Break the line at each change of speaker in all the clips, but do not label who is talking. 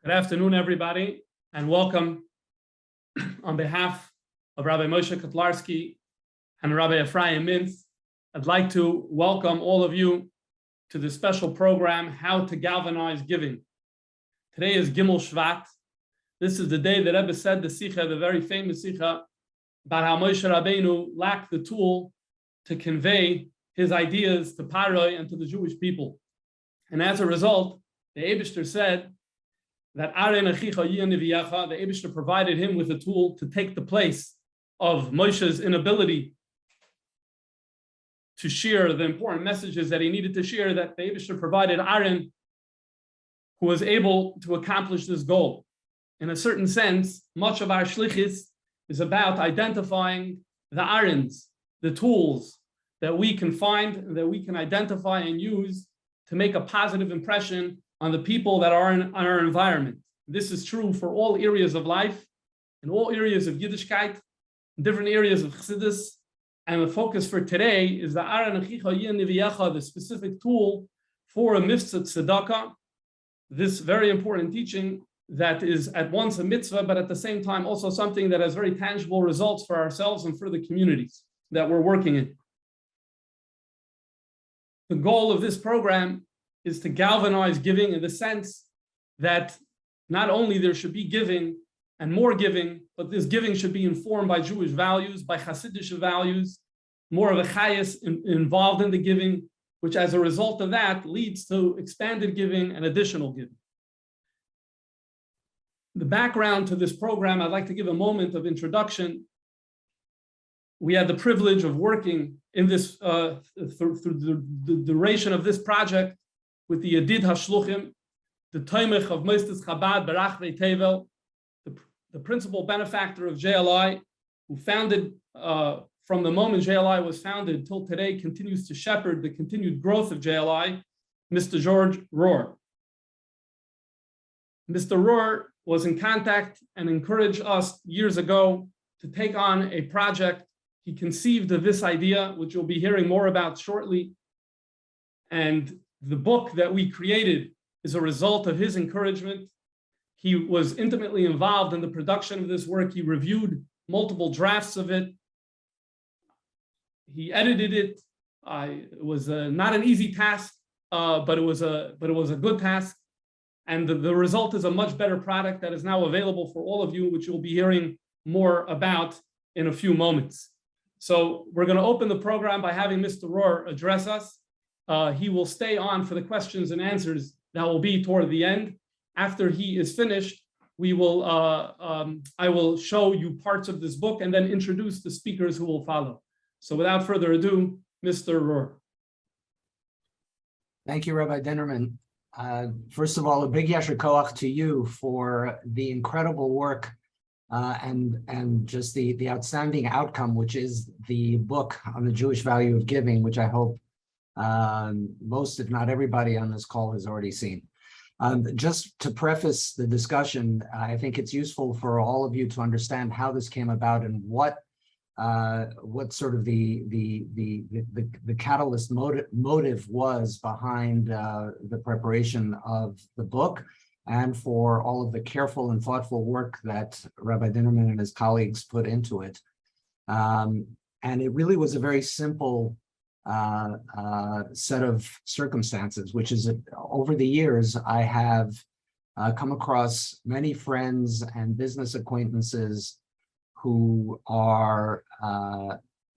Good afternoon, everybody, and welcome on behalf of Rabbi Moshe Kotlarski and Rabbi Ephraim Mintz. I'd like to welcome all of you to the special program, How to Galvanize Giving. Today is Gimel Shvat. This is the day that Rebbe said the Sikha, the very famous Sikha, about how Moshe Rabbeinu lacked the tool to convey his ideas to Paroi and to the Jewish people. And as a result, the Eibishter said that the Eibishter provided him with a tool to take the place of Moshe's inability to share the important messages that he needed to share, that the Eibishter provided Aaron, who was able to accomplish this goal. In a certain sense, much of our shlichus is about identifying the Aarons, the tools that we can find, that we can identify and use to make a positive impression on the people that are in our environment. This is true for all areas of life, in all areas of Yiddishkeit, in different areas of Chassidus. And the focus for today is the Aaron Neviyecha, the specific tool for a mitzvah tzedakah, this very important teaching that is at once a mitzvah, but at the same time also something that has very tangible results for ourselves and for the communities that we're working in. The goal of this program is to galvanize giving in the sense that not only there should be giving and more giving, but this giving should be informed by Jewish values, by Hasidic values, more of a chayas involved in the giving, which as a result of that leads to expanded giving and additional giving. The background to this program, I'd like to give a moment of introduction. We had the privilege of working in this through the duration of this project with the Yedid HaShluchim, the Toimech of Moistes Chabad Berachvei Tevel, the principal benefactor of JLI, who founded, from the moment JLI was founded till today, continues to shepherd the continued growth of JLI, Mr. George Rohr. Mr. Rohr was in contact and encouraged us years ago to take on a project. He conceived of this idea, which you'll be hearing more about shortly. And the book that we created is a result of his encouragement. He was intimately involved in the production of this work. He reviewed multiple drafts of it. He edited it. It was not an easy task, but it was a good task. And the result is a much better product that is now available for all of you, which you'll be hearing more about in a few moments. So we're going to open the program by having Mr. Rohr address us. He will stay on for the questions and answers that will be toward the end. After he is finished, we will I will show you parts of this book and then introduce the speakers who will follow. So without further ado, Mr. Rohr.
Thank you, Rabbi Dinnerman. First of all, a big yasher koach to you for the incredible work and just the outstanding outcome, which is the book on the Jewish value of giving, which I hope most, if not everybody on this call has already seen. Just to preface the discussion, I think it's useful for all of you to understand how this came about and what sort of the catalyst motive was behind the preparation of the book, and for all of the careful and thoughtful work that Rabbi Dinnerman and his colleagues put into it. And it really was a very simple set of circumstances, which is that over the years, I have come across many friends and business acquaintances who are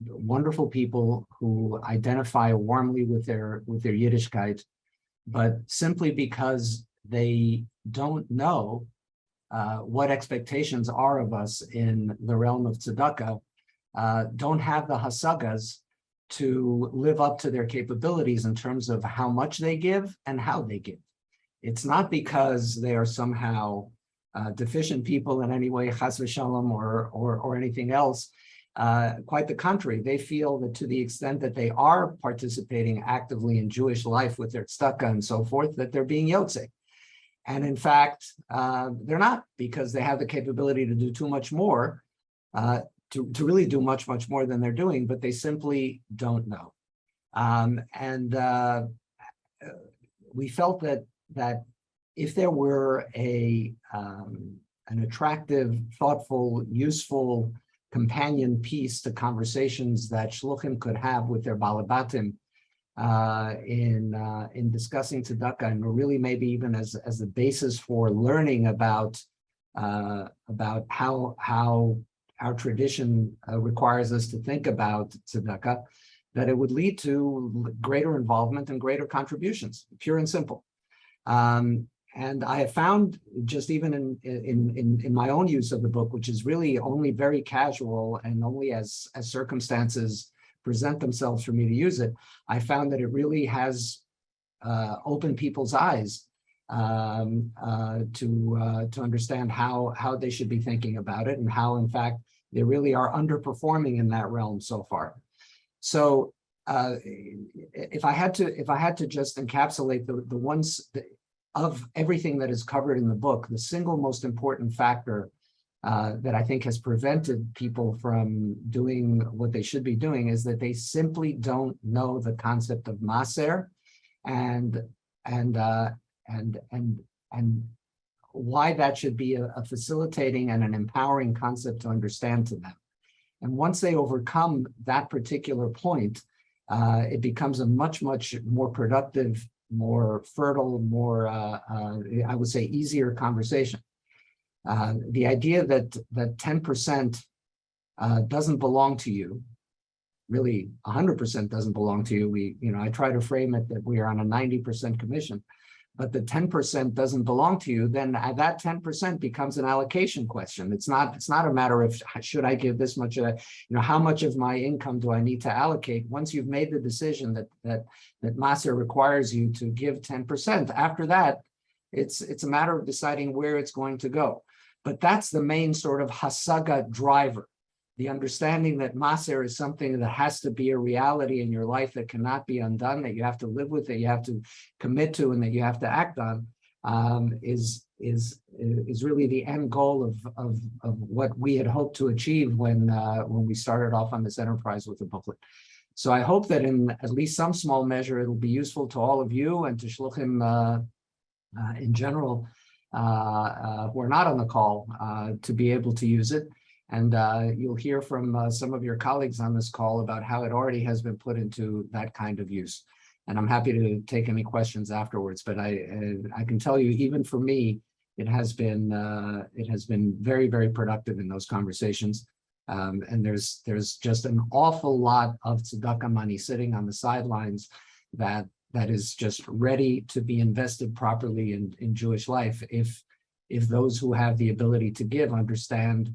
wonderful people who identify warmly with their Yiddishkeit, but simply because they don't know what expectations are of us in the realm of tzedakah, don't have the hasagas to live up to their capabilities in terms of how much they give and how they give. It's not because they are somehow deficient people in any way, chas v'shalom, or anything else. Quite the contrary, they feel that to the extent that they are participating actively in Jewish life with their tzedakah and so forth, that they're being yotze. And in fact, they're not, because they have the capability to do too much more, to really do much more than they're doing, but they simply don't know. We felt that if there were an attractive, thoughtful, useful companion piece to conversations that shluchim could have with their balabatim in discussing tzedakah, and really maybe even as a basis for learning about how our tradition requires us to think about tzedakah, that it would lead to greater involvement and greater contributions, pure and simple. And I have found, just even in my own use of the book, which is really only very casual and only as circumstances present themselves for me to use it, I found that it really has opened people's eyes to understand how they should be thinking about it, and how, in fact, they really are underperforming in that realm so far. So if I had to just encapsulate the ones of everything that is covered in the book, the single most important factor that I think has prevented people from doing what they should be doing is that they simply don't know the concept of maser and why that should be a facilitating and an empowering concept to understand to them. And once they overcome that particular point, it becomes a much more productive, more fertile, more, I would say, easier conversation. The idea that 10% doesn't belong to you, really 100% doesn't belong to you. I try to frame it that we are on a 90% commission, but the 10% doesn't belong to you, then that 10% becomes an allocation question. It's not a matter of should I give this much, how much of my income do I need to allocate? Once you've made the decision that Maser requires you to give 10%, after that, it's a matter of deciding where it's going to go. But that's the main sort of hasaga driver. The understanding that Maser is something that has to be a reality in your life that cannot be undone, that you have to live with, that you have to commit to, and that you have to act on, is really the end goal of what we had hoped to achieve when we started off on this enterprise with the booklet. So I hope that in at least some small measure it'll be useful to all of you and to shluchim in general who are not on the call to be able to use it. And you'll hear from some of your colleagues on this call about how it already has been put into that kind of use. And I'm happy to take any questions afterwards. But I can tell you, even for me, it has been very, very productive in those conversations. And there's just an awful lot of tzedakah money sitting on the sidelines that is just ready to be invested properly in Jewish life if those who have the ability to give understand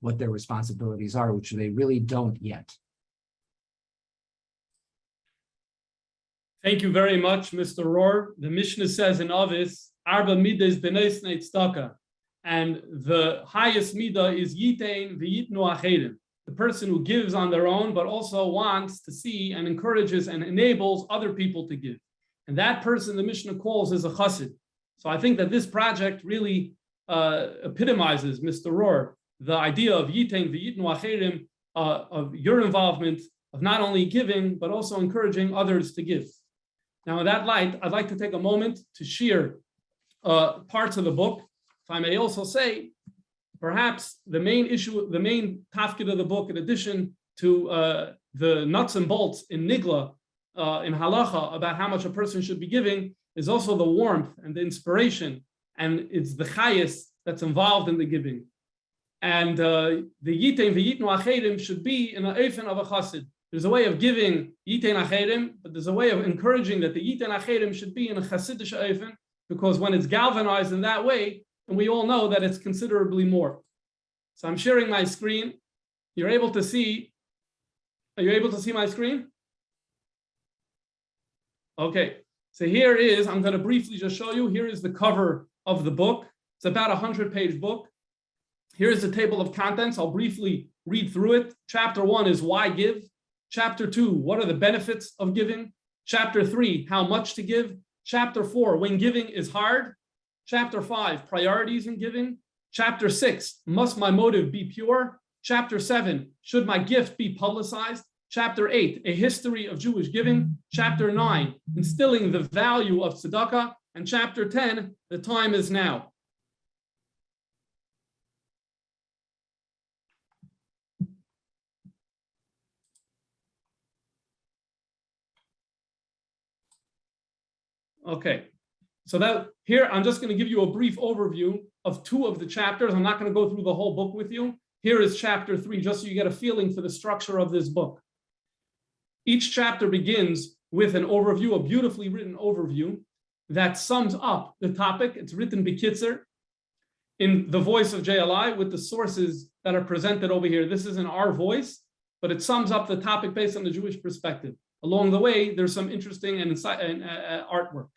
what their responsibilities are, which they really don't yet.
Thank you very much, Mr. Rohr. The Mishnah says in Avis, Arba midas b'neisnei tzedakah, and the highest midah is yitein v'yitnu acherim, the person who gives on their own, but also wants to see and encourages and enables other people to give. And that person the Mishnah calls is a chassid. So I think that this project really epitomizes, Mr. Rohr, the idea of yitein v'yitnu acherim, of your involvement, of not only giving, but also encouraging others to give. Now, in that light, I'd like to take a moment to share parts of the book. If I may also say, perhaps the main issue, the main tafkid of the book, in addition to the nuts and bolts in Nigla, in halacha, about how much a person should be giving, is also the warmth and the inspiration, and it's the chayes that's involved in the giving. And the yitein v'yitnu acherim should be in an ofen of a chassid. There's a way of giving yitein acherim, but there's a way of encouraging that the yitein acherim should be in a chassidish ofen, because when it's galvanized in that way, and we all know that it's considerably more. So I'm sharing my screen. You're able to see. Are you able to see my screen? Okay. So here is, I'm going to briefly just show you. Here is the cover of the book. It's about a 100-page book. Here is the table of contents. I'll briefly read through it. Chapter 1 is why give. Chapter 2, what are the benefits of giving? Chapter 3, how much to give. Chapter 4, when giving is hard. Chapter 5, priorities in giving. Chapter 6, must my motive be pure? Chapter 7, should my gift be publicized? Chapter 8, a history of Jewish giving. Chapter 9, instilling the value of tzedakah. And chapter 10, the time is now. Okay, so that here, I'm just going to give you a brief overview of 2 of the chapters. I'm not going to go through the whole book with you. Here is chapter 3, just so you get a feeling for the structure of this book. Each chapter begins with an overview, a beautifully written overview that sums up the topic. It's written b'kitzer in the voice of JLI with the sources that are presented over here. This is in our voice, but it sums up the topic based on the Jewish perspective. Along the way, there's some interesting and artwork.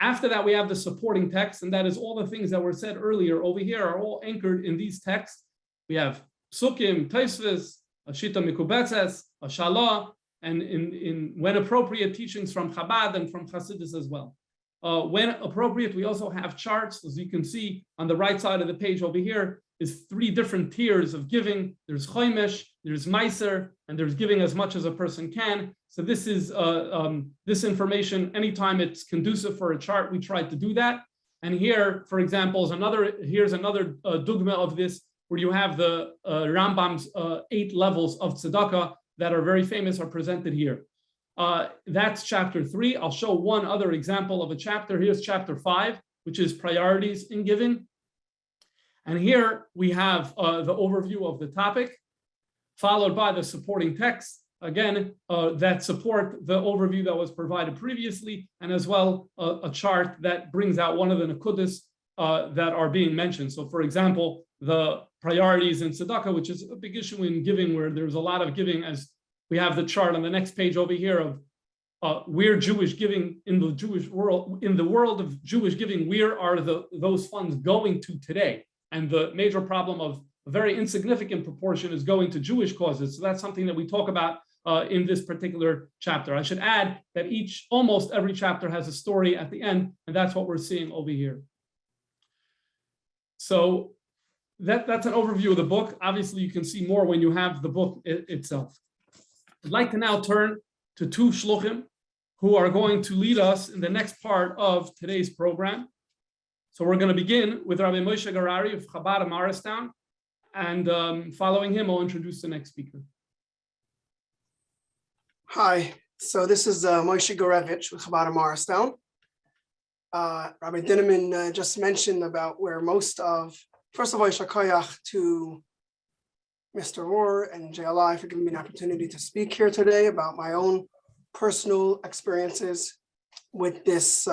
After that, we have the supporting text, and that is all the things that were said earlier over here are all anchored in these texts. We have Sukkim, Tosfos, Shita Mikubetzes, Shalah, and in when appropriate, teachings from Chabad and from Hasidus as well. When appropriate, we also have charts. As you can see on the right side of the page over here is 3 different tiers of giving. There's Chomesh, there's Meiser, and there's giving as much as a person can. So this is this information, anytime it's conducive for a chart, we try to do that. And here, for example, here's another dugma of this, where you have the Rambam's 8 levels of tzedakah that are very famous are presented here. That's chapter 3. I'll show one other example of a chapter. Here's chapter 5, which is priorities in giving. And here we have the overview of the topic, followed by the supporting text, again, that support the overview that was provided previously, and as well a chart that brings out one of the nekudas that are being mentioned. So for example, the priorities in tzedakah, which is a big issue in giving, where there's a lot of giving, as we have the chart on the next page over here of where Jewish giving in the Jewish world, in the world of Jewish giving, where are those funds going to today? And the major problem of a very insignificant proportion is going to Jewish causes. So that's something that we talk about in this particular chapter. I should add that almost every chapter has a story at the end, and that's what we're seeing over here. So that's an overview of the book. Obviously, you can see more when you have the book itself. I'd like to now turn to 2 shluchim who are going to lead us in the next part of today's program. So we're going to begin with Rabbi Moshe Garari of Chabad of Morristown, and following him, I'll introduce the next speaker.
Hi, so this is Moshe Garevich with Chabad of Morristown. Rabbi Dinneman just mentioned about where most of, first of all, Yishar to Mr. Rohr and JLI for giving me an opportunity to speak here today about my own personal experiences with this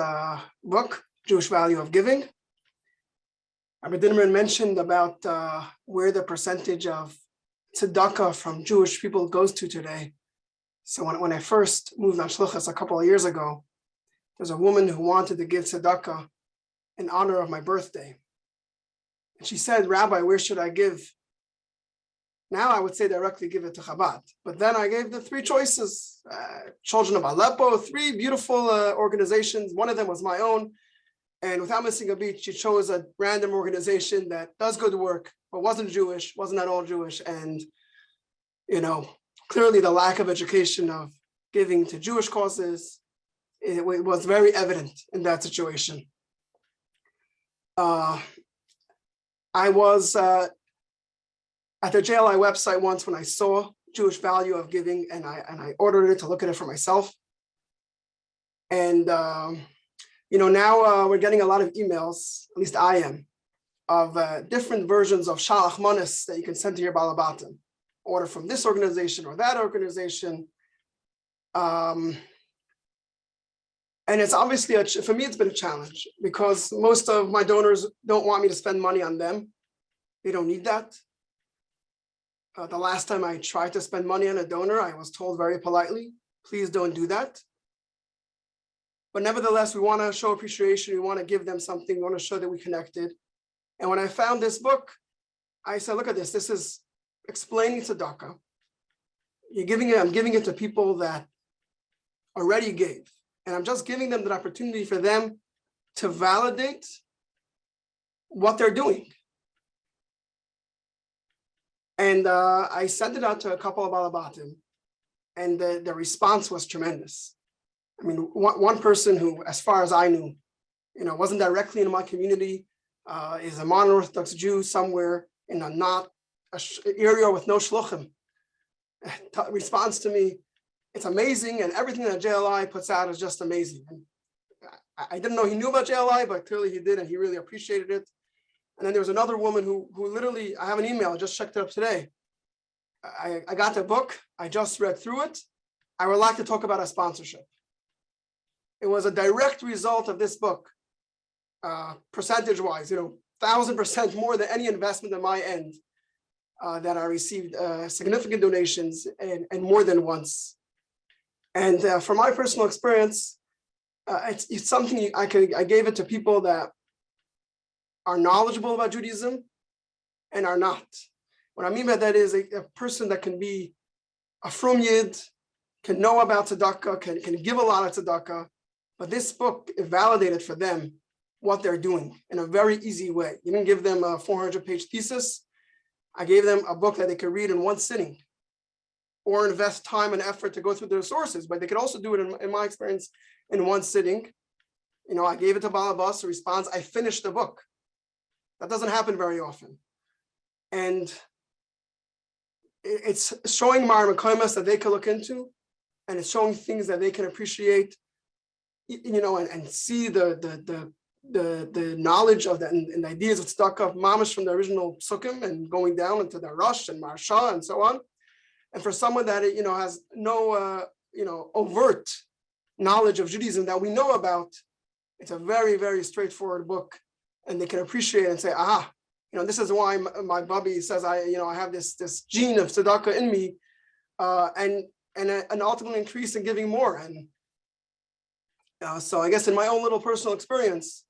book, Jewish Value of Giving. Rabbi Dinneman mentioned about where the percentage of tzedakah from Jewish people goes to today. So when I first moved on Shluchas a couple of years ago, there's a woman who wanted to give tzedakah in honor of my birthday. And she said, Rabbi, where should I give? Now I would say directly give it to Chabad. But then I gave the 3 choices. Children of Aleppo, 3 beautiful organizations. One of them was my own. And without missing a beat, she chose a random organization that does good work, but wasn't Jewish, wasn't at all Jewish. And, clearly the lack of education of giving to Jewish causes, it was very evident in that situation. I was at the JLI website once when I saw Jewish Value of Giving, and I ordered it to look at it for myself. And now we're getting a lot of emails, at least I am, of different versions of Shalach Manos that you can send to your Balabatim. Order from this organization or that organization. And it's obviously, for me, it's been a challenge because most of my donors don't want me to spend money on them. They don't need that. The last time I tried to spend money on a donor, I was told very politely, please don't do that. But nevertheless, we want to show appreciation. We want to give them something. We want to show that we connected. And when I found this book, I said, look at this. This is explaining tzedakah. I'm giving it to people that already gave. And I'm just giving them the opportunity for them to validate what they're doing. And I sent it out to a couple of Balabatim, and the response was tremendous. I mean, one person who, as far as I knew, wasn't directly in my community, is a modern Orthodox Jew somewhere in a not area with no shluchim, responds to me, it's amazing, and everything that JLI puts out is just amazing. And I didn't know he knew about JLI, but clearly he did, and he really appreciated it. And then there was another woman who literally, I have an email, I just checked it up today. I got the book, I just read through it. I would like to talk about a sponsorship. It was a direct result of this book, percentage-wise, 1,000% more than any investment on my end, that I received significant donations and more than once. And from my personal experience, it's something I gave it to people that are knowledgeable about Judaism and are not. What I mean by that is a person that can be a frum yid, can know about tzedakah, can give a lot of tzedakah, but this book validated for them what they're doing in a very easy way. You didn't give them a 400-page thesis. I gave them a book that they could read in one sitting or invest time and effort to go through their sources, but they could also do it, in my experience, in one sitting. I gave it to Balabas, who responds, I finished the book. That doesn't happen very often. And it's showing Mar Mekoimas that they can look into, and it's showing things that they can appreciate, and see the knowledge of that and the ideas of tzedakah, mamish from the original sukkim and going down into the Rosh and Marsha and so on. And for someone that has no overt knowledge of Judaism that we know about, it's a very, very straightforward book, and they can appreciate it and say, this is why my Bubby says I have this gene of tzedakah in me, and ultimately increase in giving more. And so I guess in my own little personal experience,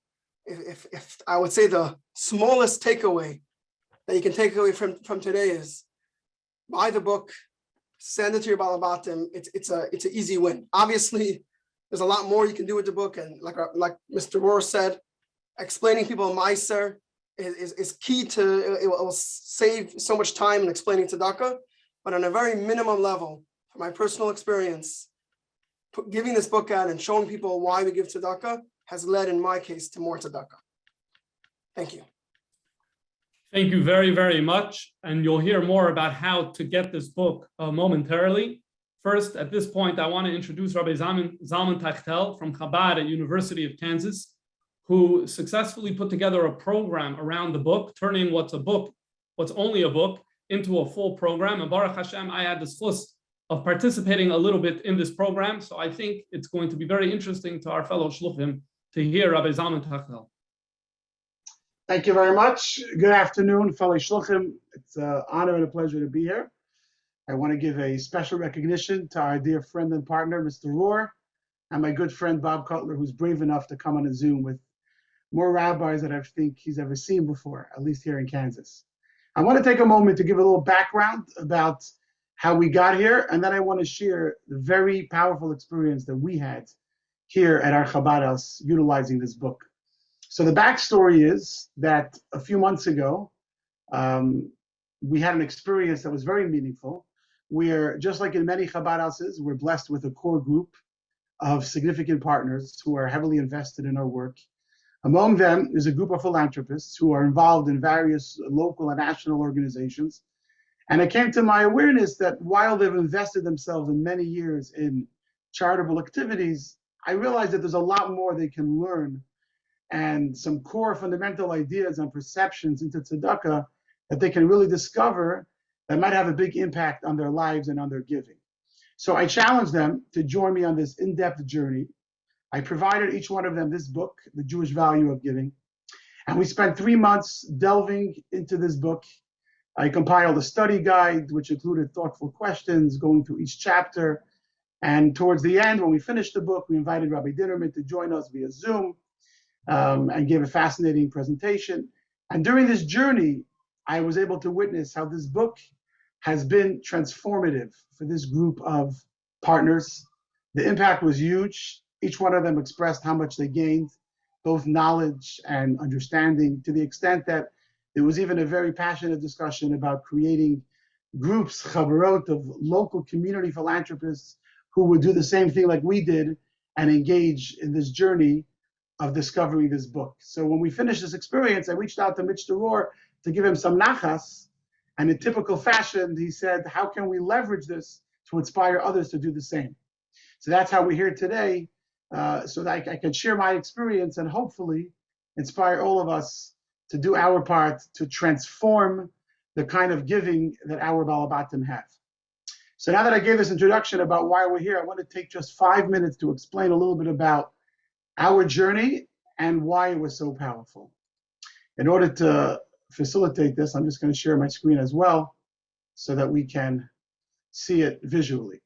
if I would say the smallest takeaway that you can take away from today is buy the book, send it to your balabatim. It's an easy win. Obviously, there's a lot more you can do with the book, and like Mr. Rohr said, explaining people Meiser is key to it. Will save so much time in explaining tzedakah, but on a very minimum level, from my personal experience, giving this book out and showing people why we give tzedakah has led, in my case, to more tzedakah. Thank you.
Thank you very, very much. And you'll hear more about how to get this book momentarily. First, at this point, I want to introduce Rabbi Zalman Tachtel from Chabad at University of Kansas, who successfully put together a program around the book, turning what's only a book, into a full program. And Baruch Hashem, I had the zchus of participating a little bit in this program. So I think it's going to be very interesting to our fellow shluchim to hear Rabbi Zalman Tachtel.
Thank you very much. Good afternoon, fellow shluchim. It's an honor and a pleasure to be here. I want to give a special recognition to our dear friend and partner, Mr. Rohr, and my good friend, Bob Cutler, who's brave enough to come on a Zoom with more rabbis than I think he's ever seen before, at least here in Kansas. I want to take a moment to give a little background about how we got here, and then I want to share the very powerful experience that we had here at our Chabad house utilizing this book. So the backstory is that a few months ago, we had an experience that was very meaningful, where just like in many Chabad houses, we're blessed with a core group of significant partners who are heavily invested in our work. Among them is a group of philanthropists who are involved in various local and national organizations. And it came to my awareness that while they've invested themselves in many years in charitable activities, I realized that there's a lot more they can learn and some core fundamental ideas and perceptions into tzedakah that they can really discover that might have a big impact on their lives and on their giving. So I challenged them to join me on this in-depth journey. I provided each one of them this book, The Jewish Value of Giving. And we spent 3 months delving into this book. I compiled a study guide, which included thoughtful questions going through each chapter. And towards the end, when we finished the book, we invited Rabbi Dinnerman to join us via Zoom and gave a fascinating presentation. And during this journey, I was able to witness how this book has been transformative for this group of partners. The impact was huge. Each one of them expressed how much they gained, both knowledge and understanding, to the extent that there was even a very passionate discussion about creating groups, chavarot, of local community philanthropists who would do the same thing like we did and engage in this journey of discovering this book. So when we finished this experience, I reached out to Mr. Rohr to give him some nachas. And in typical fashion, he said, how can we leverage this to inspire others to do the same? So that's how we're here today, so that I can share my experience and hopefully inspire all of us to do our part to transform the kind of giving that our Balabatim have. So now that I gave this introduction about why we're here, I want to take just 5 minutes to explain a little bit about our journey and why it was so powerful. In order to facilitate this, I'm just going to share my screen as well so that we can see it visually.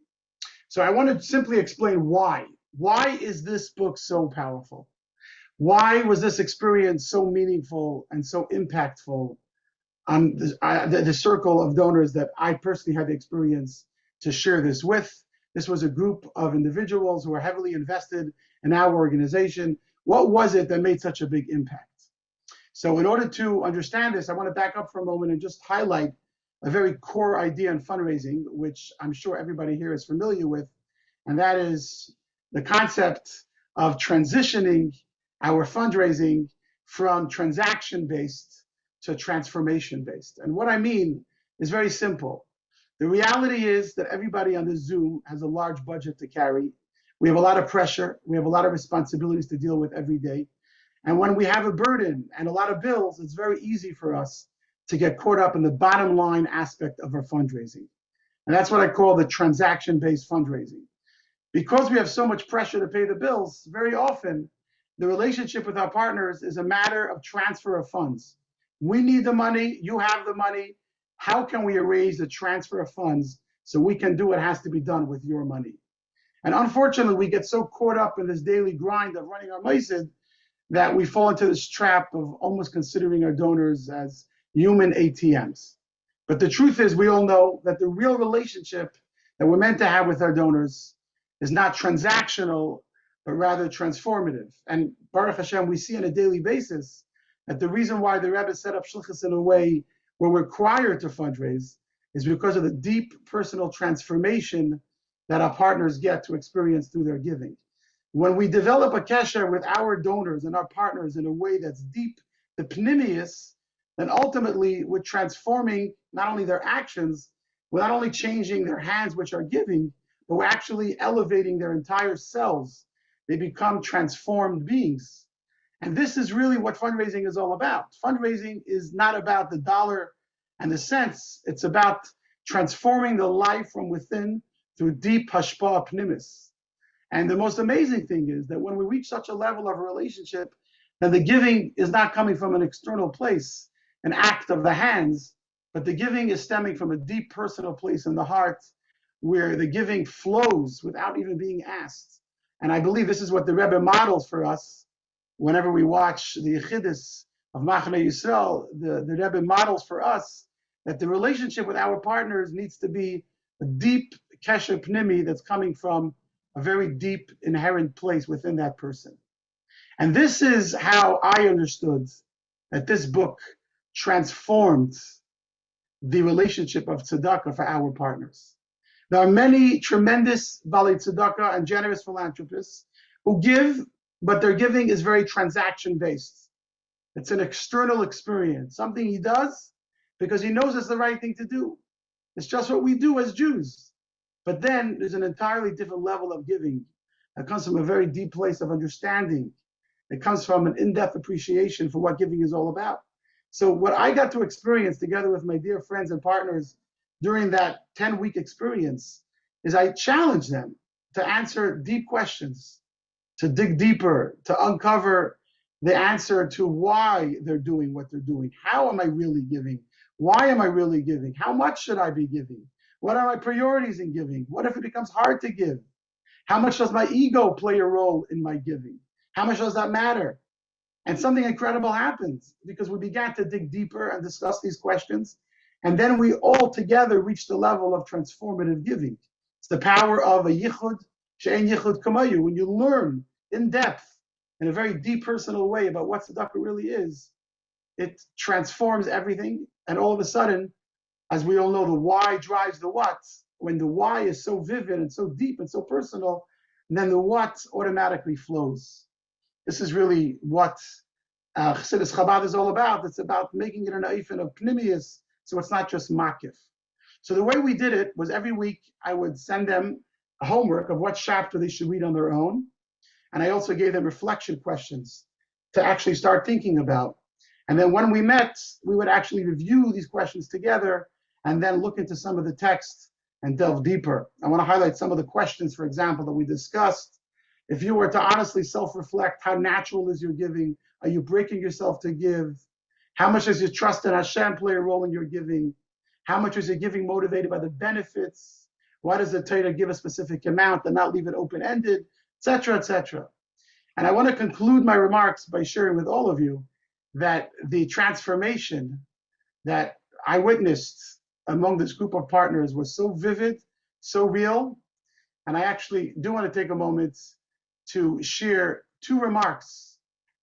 So I want to simply explain why. Why is this book so powerful? Why was this experience so meaningful and so impactful on the circle of donors that I personally had the experience to share this with? This was a group of individuals who were heavily invested in our organization. What was it that made such a big impact? So in order to understand this, I want to back up for a moment and just highlight a very core idea in fundraising, which I'm sure everybody here is familiar with, and that is the concept of transitioning our fundraising from transaction-based to transformation-based. And what I mean is very simple. The reality is that everybody on this Zoom has a large budget to carry. We have a lot of pressure. We have a lot of responsibilities to deal with every day. And when we have a burden and a lot of bills, it's very easy for us to get caught up in the bottom line aspect of our fundraising. And that's what I call the transaction-based fundraising. Because we have so much pressure to pay the bills, very often the relationship with our partners is a matter of transfer of funds. We need the money, you have the money. How can we arrange the transfer of funds so we can do what has to be done with your money? And unfortunately, we get so caught up in this daily grind of running our maisid that we fall into this trap of almost considering our donors as human ATMs. But the truth is, we all know that the real relationship that we're meant to have with our donors is not transactional, but rather transformative. And Baruch Hashem, we see on a daily basis that the reason why the Rebbe set up Shlichus in a way where we're required to fundraise is because of the deep personal transformation that our partners get to experience through their giving. When we develop a kesher with our donors and our partners in a way that's deep, the pnimius, then ultimately we're transforming not only their actions, we're not only changing their hands, which are giving, but we're actually elevating their entire selves. They become transformed beings. And this is really what fundraising is all about. Fundraising is not about the dollar and the cents. It's about transforming the life from within through deep hashpah pnimis. And the most amazing thing is that when we reach such a level of a relationship, then the giving is not coming from an external place, an act of the hands, but the giving is stemming from a deep personal place in the heart where the giving flows without even being asked. And I believe this is what the Rebbe models for us whenever we watch the Yechidus of Machane Yisrael. The Rebbe models for us that the relationship with our partners needs to be a deep kesher pnimi that's coming from a very deep inherent place within that person. And this is how I understood that this book transformed the relationship of tzedakah for our partners. There are many tremendous balei tzedakah and generous philanthropists who give, but their giving is very transaction-based. It's an external experience, something he does because he knows it's the right thing to do. It's just what we do as Jews. But then there's an entirely different level of giving that comes from a very deep place of understanding. It comes from an in-depth appreciation for what giving is all about. So what I got to experience together with my dear friends and partners during that 10-week experience is I challenged them to answer deep questions, to dig deeper, to uncover the answer to why they're doing what they're doing. How am I really giving? Why am I really giving? How much should I be giving? What are my priorities in giving? What if it becomes hard to give? How much does my ego play a role in my giving? How much does that matter? And something incredible happens because we began to dig deeper and discuss these questions. And then we all together reached the level of transformative giving. It's the power of a yichud, she'en yichud kamayu. When you learn in depth, in a very deep personal way about what tzedakah really is, it transforms everything. And all of a sudden, as we all know, the why drives the what. When the why is so vivid and so deep and so personal, then the what automatically flows. This is really what Chassidus Chabad is all about. It's about making it an eifin of pnimius, so it's not just makif. So the way we did it was every week I would send them a homework of what chapter they should read on their own. And I also gave them reflection questions to actually start thinking about. And then when we met, we would actually review these questions together and then look into some of the text and delve deeper. I want to highlight some of the questions, for example, that we discussed. If you were to honestly self-reflect, how natural is your giving? Are you breaking yourself to give? How much does your trust in Hashem play a role in your giving? How much is your giving motivated by the benefits? Why does the Torah give a specific amount and not leave it open-ended, etc., etc.? And I want to conclude my remarks by sharing with all of you that the transformation that I witnessed among this group of partners was so vivid, so real. And I actually do want to take a moment to share two remarks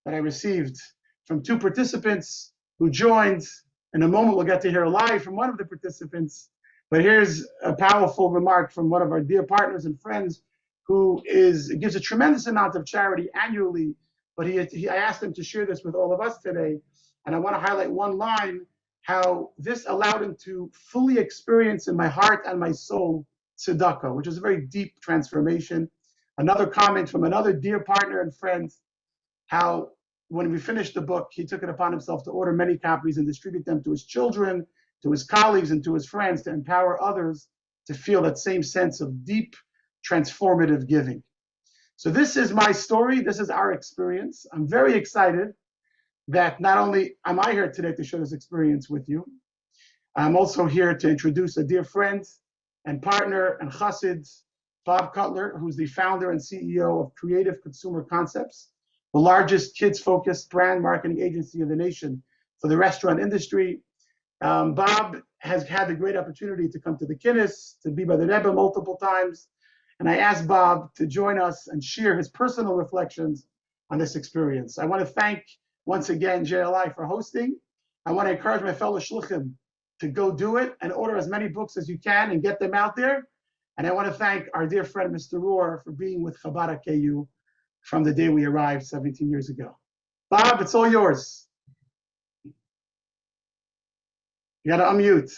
that I received from two participants who joined. In a moment, we'll get to hear live from one of the participants. But here's a powerful remark from one of our dear partners and friends who gives a tremendous amount of charity annually. But I asked him to share this with all of us today. And I want to highlight one line, how this allowed him to fully experience in my heart and my soul tzedakah, which is a very deep transformation. Another comment from another dear partner and friend, how when we finished the book, he took it upon himself to order many copies and distribute them to his children, to his colleagues, and to his friends to empower others to feel that same sense of deep, transformative giving. So this is my story. This is our experience. I'm very excited that not only am I here today to share this experience with you, I'm also here to introduce a dear friend and partner and chassid, Bob Cutler, who's the founder and CEO of Creative Consumer Concepts, the largest kids-focused brand marketing agency in the nation for the restaurant industry. Bob has had the great opportunity to come to the Kinnis, to be by the Rebbe multiple times. And I asked Bob to join us and share his personal reflections on this experience. I want to thank, once again, JLI for hosting. I want to encourage my fellow shluchim to go do it and order as many books as you can and get them out there. And I want to thank our dear friend, Mr. Rohr, for being with Chabad KU from the day we arrived 17 years ago. Bob, it's all yours. You got to unmute.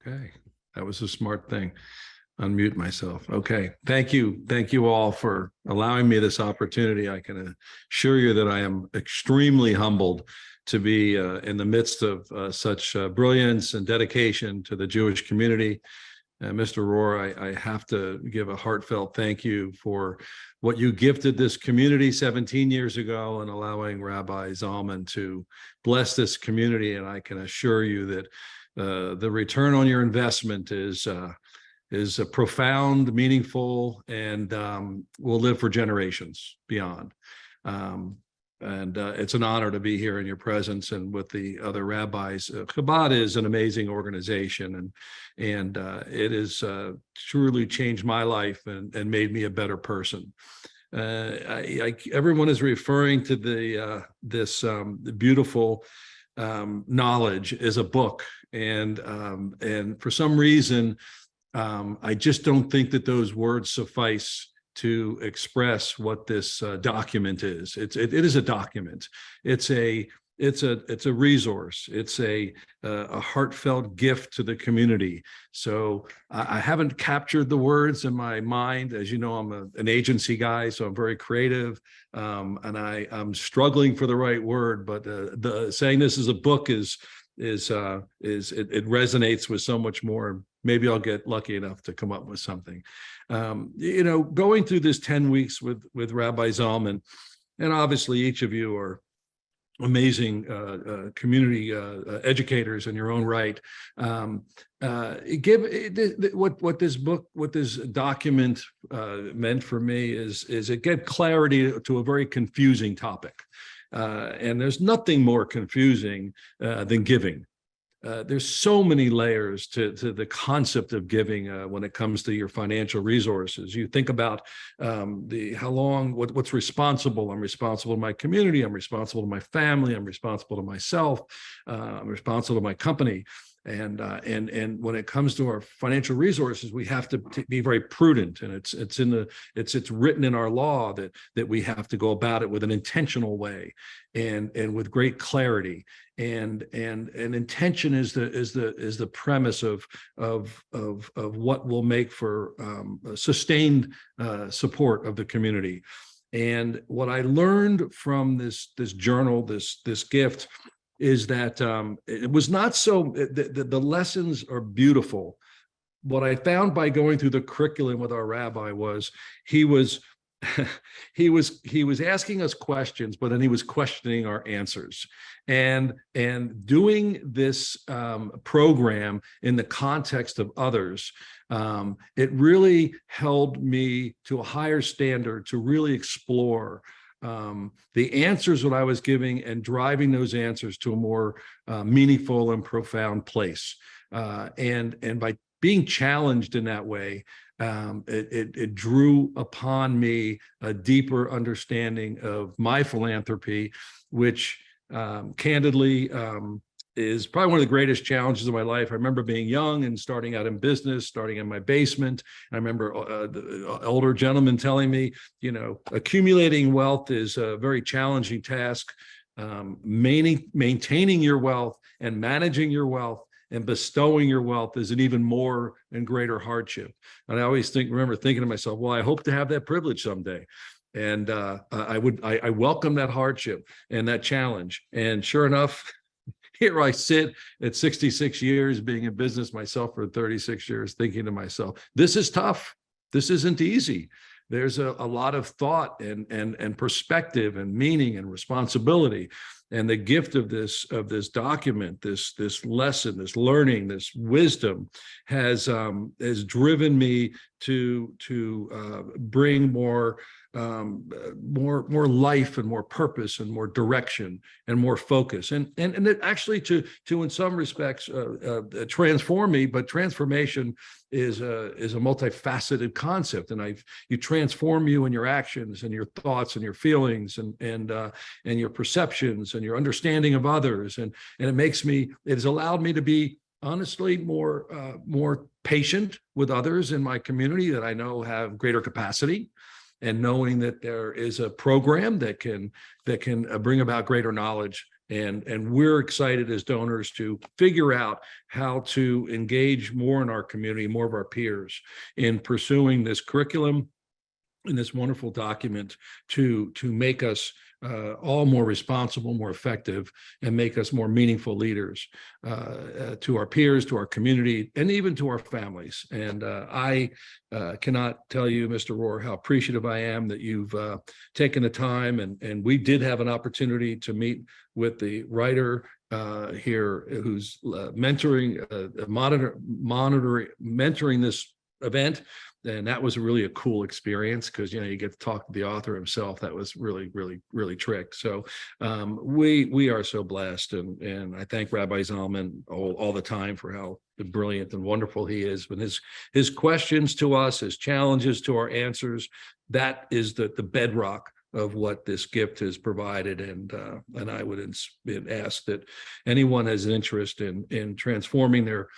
Okay, that was a smart thing. Unmute myself. Okay, thank you. Thank you all for allowing me this opportunity. I can assure you that I am extremely humbled to be in the midst of such brilliance and dedication to the Jewish community. Mr. Rohr, I have to give a heartfelt thank you for what you gifted this community 17 years ago and allowing Rabbi Zalman to bless this community. And I can assure you that the return on your investment is a profound, meaningful, and will live for generations beyond. It's an honor to be here in your presence and with the other rabbis. Chabad is an amazing organization, and it has truly changed my life and made me a better person. Everyone is referring to this beautiful knowledge as a book, and for some reason, I just don't think that those words suffice to express what this document is. It is a document. It's a resource. It's a heartfelt gift to the community. So I haven't captured the words in my mind. As you know, I'm an agency guy, so I'm very creative, and I'm struggling for the right word. But saying this is a book it resonates with so much more. Maybe I'll get lucky enough to come up with something. Going through this 10 weeks with Rabbi Zalman, and obviously each of you are amazing community educators in your own right. What this document meant for me is it gave clarity to a very confusing topic. And there's nothing more confusing than giving. There's so many layers to the concept of giving when it comes to your financial resources. You think about what's responsible. I'm responsible to my community. I'm responsible to my family. I'm responsible to myself. I'm responsible to my company. And when it comes to our financial resources, we have to be very prudent, and it's written in our law that we have to go about it with an intentional way, and with great clarity. And intention is the premise of what will make for sustained support of the community. And what I learned from this journal, this gift, is that it was not so. The lessons are beautiful. What I found by going through the curriculum with our rabbi was he was asking us questions, but then he was questioning our answers, and doing this program in the context of others. It really held me to a higher standard to really explore the answers that I was giving and driving those answers to a more meaningful and profound place. And by being challenged in that way, it drew upon me a deeper understanding of my philanthropy, which candidly is probably one of the greatest challenges of my life. I remember being young and starting out in business, starting in my basement. I remember the older gentleman telling me, accumulating wealth is a very challenging task. Maintaining your wealth and managing your wealth and bestowing your wealth is an even more and greater hardship. And I always remember thinking to myself, well, I hope to have that privilege someday. And I welcome that hardship and that challenge. And sure enough, here I sit at 66 years, being in business myself for 36 years, thinking to myself, this is tough. This isn't easy. There's a lot of thought and perspective and meaning and responsibility. And the gift of this document, this lesson, this learning, this wisdom has driven me to bring more life and more purpose and more direction and more focus, and it actually to in some respects transform me. But transformation is a multifaceted concept, and you transform you in your actions and your thoughts and your feelings and your perceptions and your understanding of others, and it has allowed me to be honestly more patient with others in my community that I know have greater capacity, and knowing that there is a program that can bring about greater knowledge. And we're excited as donors to figure out how to engage more in our community, more of our peers, in pursuing this curriculum and this wonderful document to make us all more responsible, more effective, and make us more meaningful leaders to our peers, to our community, and even to our families. And I cannot tell you, Mr. Rohr, how appreciative I am that you've taken the time. And we did have an opportunity to meet with the writer here who's mentoring this event. And that was really a cool experience because, you get to talk to the author himself. That was really, really, really tricked. So we are so blessed. And I thank Rabbi Zalman all the time for how brilliant and wonderful he is. But his questions to us, his challenges to our answers, that is the bedrock of what this gift has provided. And I would ask that anyone has an interest in transforming their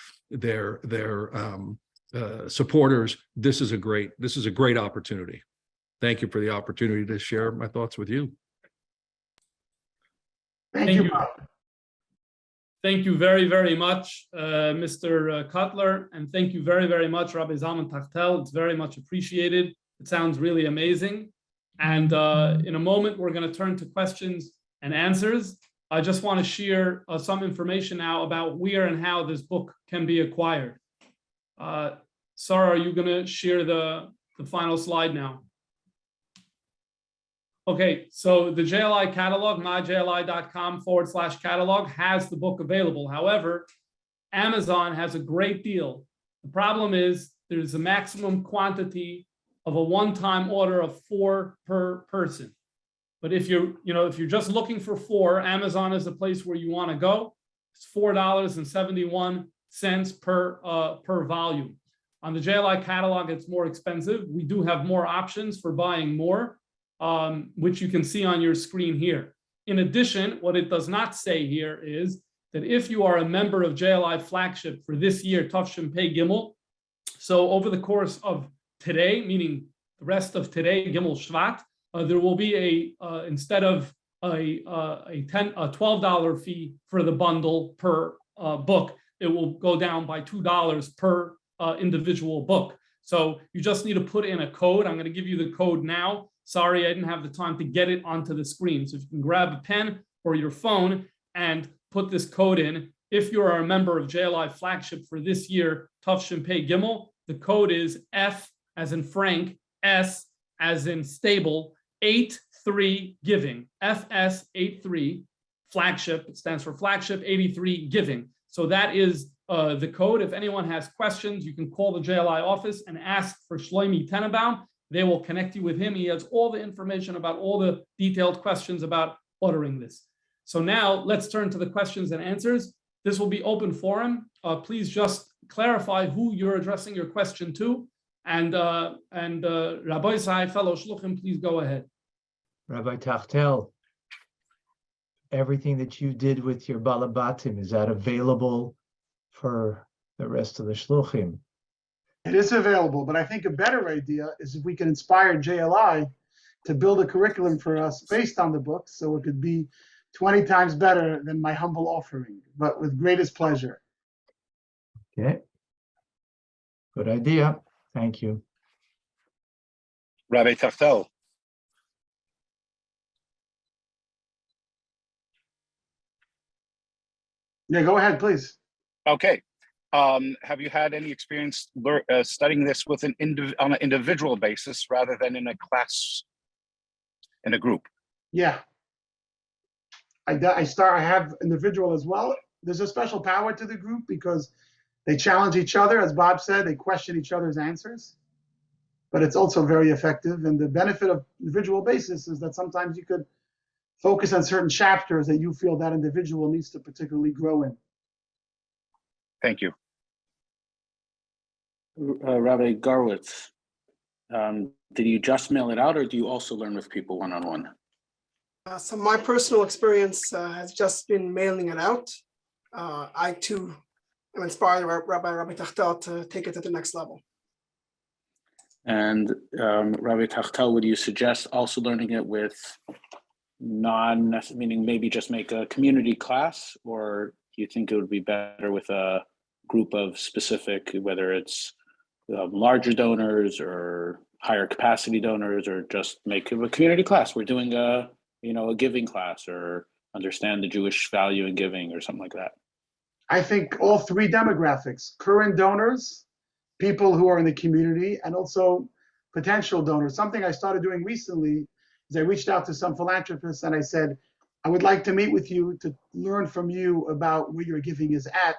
supporters, this is a great opportunity. Thank you for the opportunity to share my thoughts with you.
Thank you.
Thank you very, very much, Mr. Cutler, and thank you very, very much, Rabbi Zalman Tachtel. It's very much appreciated. It sounds really amazing. And in a moment, we're going to turn to questions and answers. I just want to share some information now about where and how this book can be acquired. Sarah, are you going to share the final slide now? Okay, so the JLI catalog, myjli.com/catalog, has the book available. However, Amazon has a great deal. The problem is there's a maximum quantity of a one-time order of 4 per person. But if you're just looking for 4, Amazon is the place where you want to go. It's $4.71 per volume. On the JLI catalog, it's more expensive. We do have more options for buying more, which you can see on your screen here. In addition, what it does not say here is that if you are a member of JLI Flagship for this year, Tavshin Pei Gimel, so over the course of today, meaning the rest of today, Gimel Shvat, there will be instead of a $12 fee for the bundle per book, it will go down by $2 per individual book. So you just need to put in a code. I'm going to give you the code now. Sorry, I didn't have the time to get it onto the screen. So if you can grab a pen or your phone and put this code in. If you are a member of JLI Flagship for this year, Tavshin Pei Gimel, the code is F as in Frank, S as in stable, 83 giving, FS83 Flagship. It stands for Flagship 83 Giving. So that is the code. If anyone has questions, you can call the JLI office and ask for Shlomi Tenenbaum. They will connect you with him. He has all the information about all the detailed questions about ordering this. So now let's turn to the questions and answers. This will be open forum. Please just clarify who you're addressing your question to. And Rabbi Sai, fellow shluchim, please go ahead.
Rabbi Tachtel, everything that you did with your balabatim, is that available for the rest of the shluchim?
It is available, but I think a better idea is if we can inspire JLI to build a curriculum for us based on the book, so it could be 20 times better than my humble offering, but with greatest pleasure.
Okay. Good idea. Thank you.
Rabbi Tachtel.
Yeah, go ahead, please.
Okay. Have you had any experience studying this with on an individual basis rather than in a class, in a group?
Yeah. I have individual as well. There's a special power to the group because they challenge each other, as Bob said, they question each other's answers, but it's also very effective. And the benefit of individual basis is that sometimes you could focus on certain chapters that you feel that individual needs to particularly grow in.
Thank you.
Rabbi Garwitz, did you just mail it out or do you also learn with people one-on-one?
So my personal experience has just been mailing it out. I too am inspired by Rabbi Tachtel to take it to the next level.
And Rabbi Tachtel, would you suggest also learning it with meaning maybe just make a community class, or do you think it would be better with a group of specific, whether it's larger donors or higher capacity donors, or just make it a community class? We're doing a giving class, or understand the Jewish value in giving, or something like that.
I think all three demographics, current donors, people who are in the community, and also potential donors. Something I started doing recently is I reached out to some philanthropists and I said, I would like to meet with you to learn from you about where your giving is at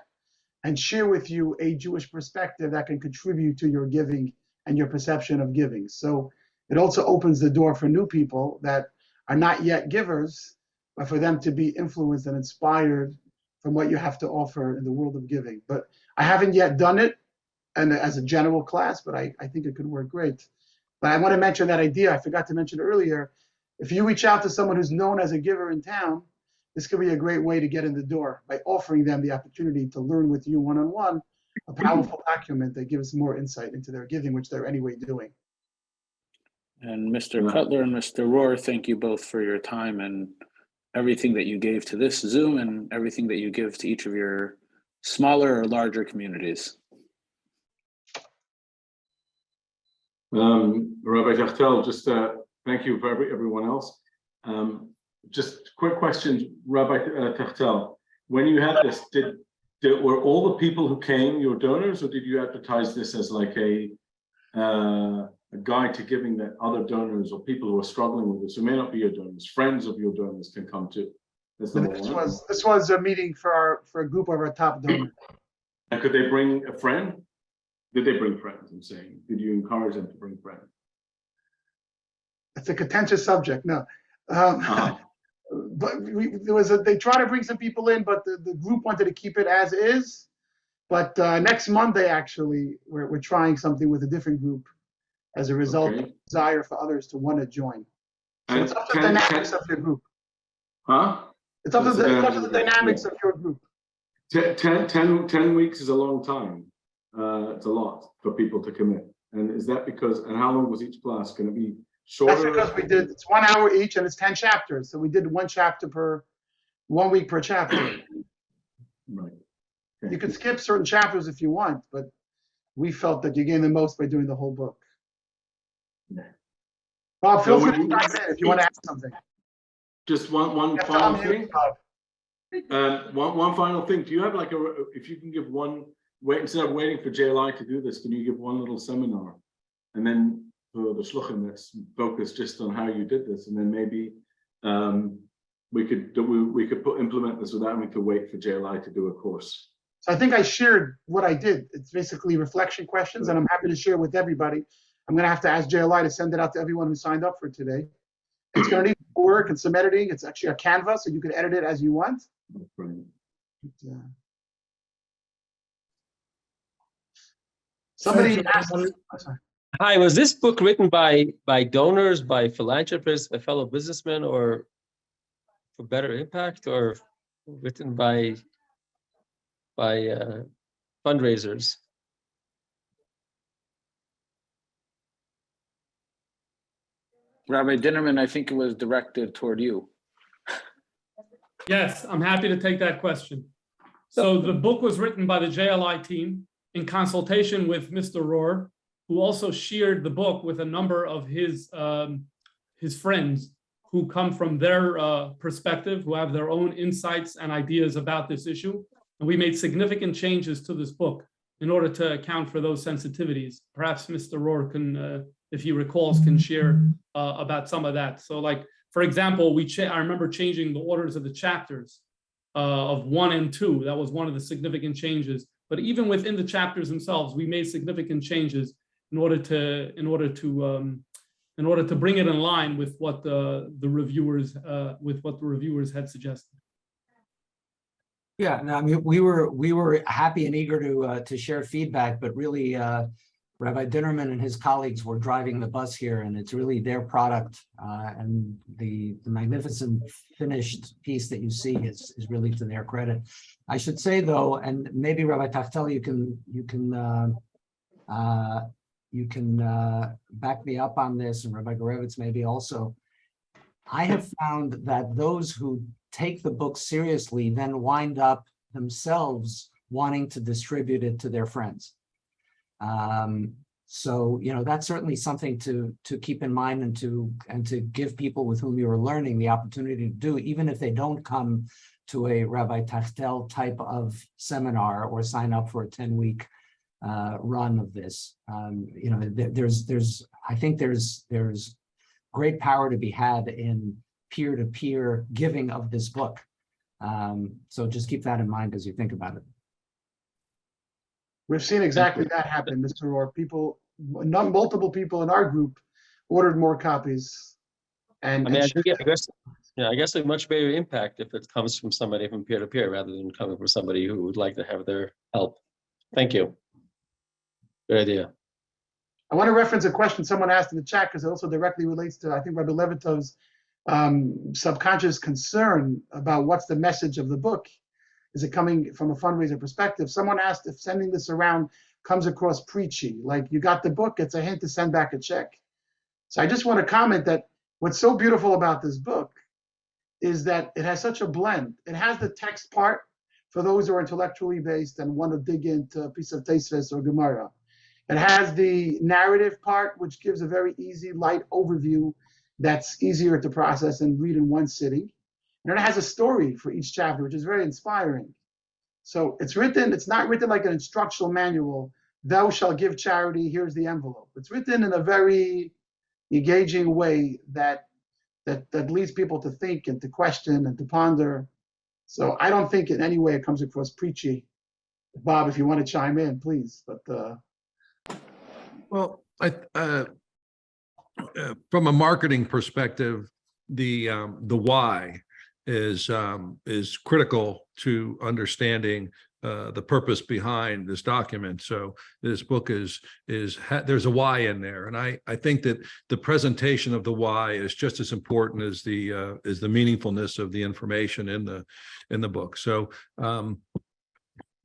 and share with you a Jewish perspective that can contribute to your giving and your perception of giving. So it also opens the door for new people that are not yet givers, but for them to be influenced and inspired from what you have to offer in the world of giving. But I haven't yet done it and as a general class, but I think it could work great. But I want to mention that idea. I forgot to mention earlier. If you reach out to someone who's known as a giver in town, this could be a great way to get in the door by offering them the opportunity to learn with you one-on-one, a powerful document that gives more insight into their giving, which they're anyway doing.
And Mr. Cutler and Mr. Rohr, thank you both for your time and everything that you gave to this Zoom and everything that you give to each of your smaller or larger communities.
Rabbi Tachtel, just thank you for everyone else. Just quick question, Rabbi Tachtel. When you had this, were all the people who came your donors, or did you advertise this as like a guide to giving that other donors or people who are struggling with this, who may not be your donors, friends of your donors can come too? This
was a meeting for a group of our top donors.
And could they bring a friend? Did they bring friends? I'm saying, did you encourage them to bring friends?
It's a contentious subject. No, but they try to bring some people in, but the group wanted to keep it as is. But next Monday, actually, we're trying something with a different group as a result of desire for others to want to join. So it's up to the dynamics of your group.
Huh?
It's up to the dynamics of your group.
10 weeks is a long time. It's a lot for people to commit. And is that because, and how long was each class going to be?
That's
Shorter?
because it's 1 hour each and it's 10 chapters. So we did 1 chapter per 1 week per chapter.
Right.
You could skip certain chapters if you want, but we felt that you gain the most by doing the whole book.
Yeah.
Bob, feel
So
free to dive in if you want to add something.
Just one
You have to
final
unmute,
thing.
Bob.
One final thing. Do you have like if you can give one, instead of waiting for JLI to do this, can you give one little seminar? And then for the shluchim that's focused just on how you did this, and then maybe we could implement this without having to wait for JLI to do a course.
So I think I shared what I did. It's basically reflection questions, and I'm happy to share with everybody. I'm going to have to ask JLI to send it out to everyone who signed up for today. It's going to need work and some editing. It's actually a Canva, so you can edit it as you want.
Brilliant.
Somebody asked.
Hi, was this book written by donors, by philanthropists, by fellow businessmen, or for better impact, or written by fundraisers?
Rabbi Dinnerman, I think it was directed toward you.
Yes, I'm happy to take that question. So the book was written by the JLI team in consultation with Mr. Rohr, who also shared the book with a number of his friends who come from their perspective, who have their own insights and ideas about this issue. And we made significant changes to this book in order to account for those sensitivities. Perhaps Mr. Rohr can, if he recalls, can share about some of that. So like, for example, I remember changing the orders of the chapters of 1 and 2. That was one of the significant changes. But even within the chapters themselves, we made significant changes in order to bring it in line with what the reviewers had suggested.
Yeah, no, I mean, we were happy and eager to share feedback, but really, Rabbi Dinnerman and his colleagues were driving the bus here, and it's really their product, and the magnificent finished piece that you see is really to their credit. I should say though, and maybe Rabbi Tachtel, you can back me up on this, and Rabbi Gorevitz maybe also. I have found that those who take the book seriously then wind up themselves wanting to distribute it to their friends. So, you know, that's certainly something to keep in mind and to give people with whom you are learning the opportunity to do, even if they don't come to a Rabbi Tachtel type of seminar or sign up for a 10-week run of this. You know, I think there's great power to be had in peer-to-peer giving of this book. So just keep that in mind as you think about it.
We've seen exactly that happen, Mr. Rohr. Multiple people in our group ordered more copies. And
I mean, I guess a much better impact if it comes from somebody from peer-to-peer rather than coming from somebody who would like to have their help. Thank you. Good idea.
I want to reference a question someone asked in the chat because it also directly relates to, I think, Rabbi Levitov's subconscious concern about what's the message of the book. Is it coming from a fundraiser perspective? Someone asked if sending this around comes across preachy, like you got the book, it's a hint to send back a check. So I just want to comment that what's so beautiful about this book is that it has such a blend. It has the text part for those who are intellectually based and want to dig into a piece of Tosfos or Gemara. It has the narrative part, which gives a very easy, light overview that's easier to process and read in one sitting. And it has a story for each chapter, which is very inspiring. So it's not written like an instructional manual. Thou shalt give charity, here's the envelope. It's written in a very engaging way that leads people to think and to question and to ponder. So I don't think in any way it comes across preachy. Bob, if you want to chime in, please. But
well, from a marketing perspective, the why is critical to understanding the purpose behind this document. So this book there's a why in there, and I think that the presentation of the why is just as important as the meaningfulness of the information in the book. So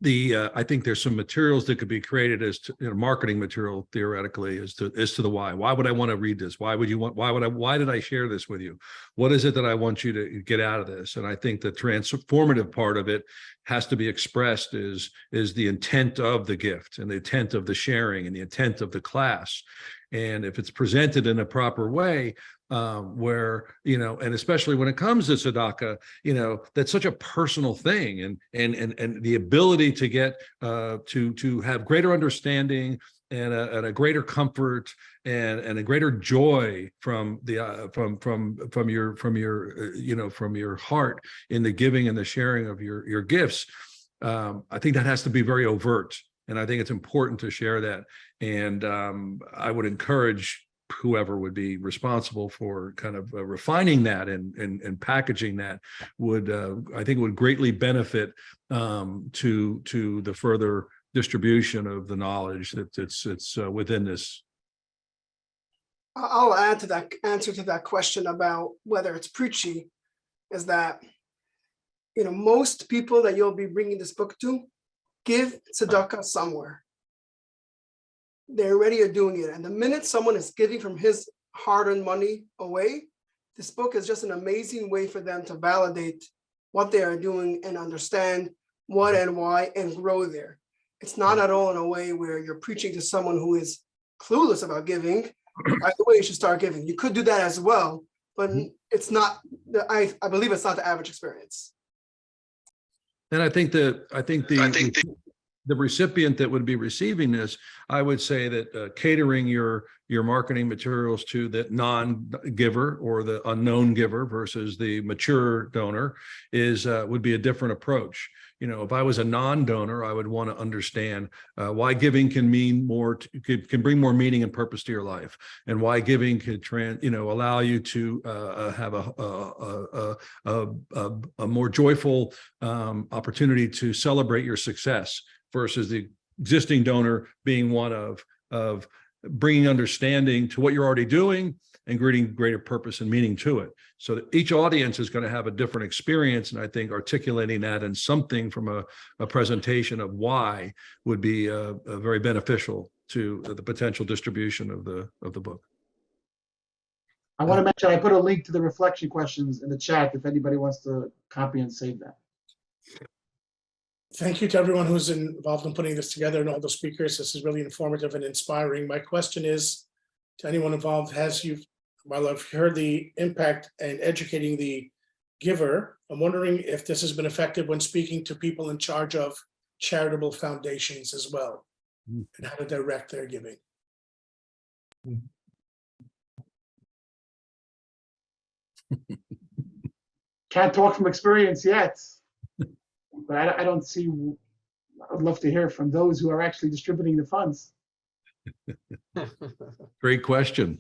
I think there's some materials that could be created as to, marketing material theoretically as to the why. Why would I want to read this? Why did I share this with you? What is it that I want you to get out of this? And I think the transformative part of it has to be expressed is the intent of the gift and the intent of the sharing and the intent of the class. And if it's presented in a proper way, where, and especially when it comes to tzedakah, that's such a personal thing, and the ability to get to have greater understanding and a greater comfort and a greater joy from the from your heart in the giving and the sharing of your gifts. I think that has to be very overt, and I think it's important to share that. And I would encourage whoever would be responsible for kind of refining that and packaging that would, I think, would greatly benefit to the further distribution of the knowledge that's within this.
I'll add to that answer to that question about whether it's preachy, is that, most people that you'll be bringing this book to give tzedakah somewhere. They already are doing it. And the minute someone is giving from his hard-earned money away, this book is just an amazing way for them to validate what they are doing and understand what and why and grow there. It's not at all in a way where you're preaching to someone who is clueless about giving. By the way, you should start giving. You could do that as well, but it's not, I believe it's not the average experience.
And I think the recipient that would be receiving this, I would say that catering your marketing materials to the non-giver or the unknown giver versus the mature donor would be a different approach. If I was a non-donor, I would want to understand why giving can mean more, can bring more meaning and purpose to your life, and why giving could allow you to have a more joyful opportunity to celebrate your success, versus the existing donor being one of bringing understanding to what you're already doing and creating greater purpose and meaning to it. So that each audience is going to have a different experience, and I think articulating that in something from a presentation of why would be very beneficial to the potential distribution of the book.
I want to mention I put a link to the reflection questions in the chat if anybody wants to copy and save that.
Thank you to everyone who's involved in putting this together and all the speakers. This is really informative and inspiring. My question is to anyone involved, while I've heard the impact and educating the giver, I'm wondering if this has been effective when speaking to people in charge of charitable foundations as well, and how to direct their giving.
Can't talk from experience yet. But I don't see, I'd love to hear from those who are actually distributing the funds.
Great question.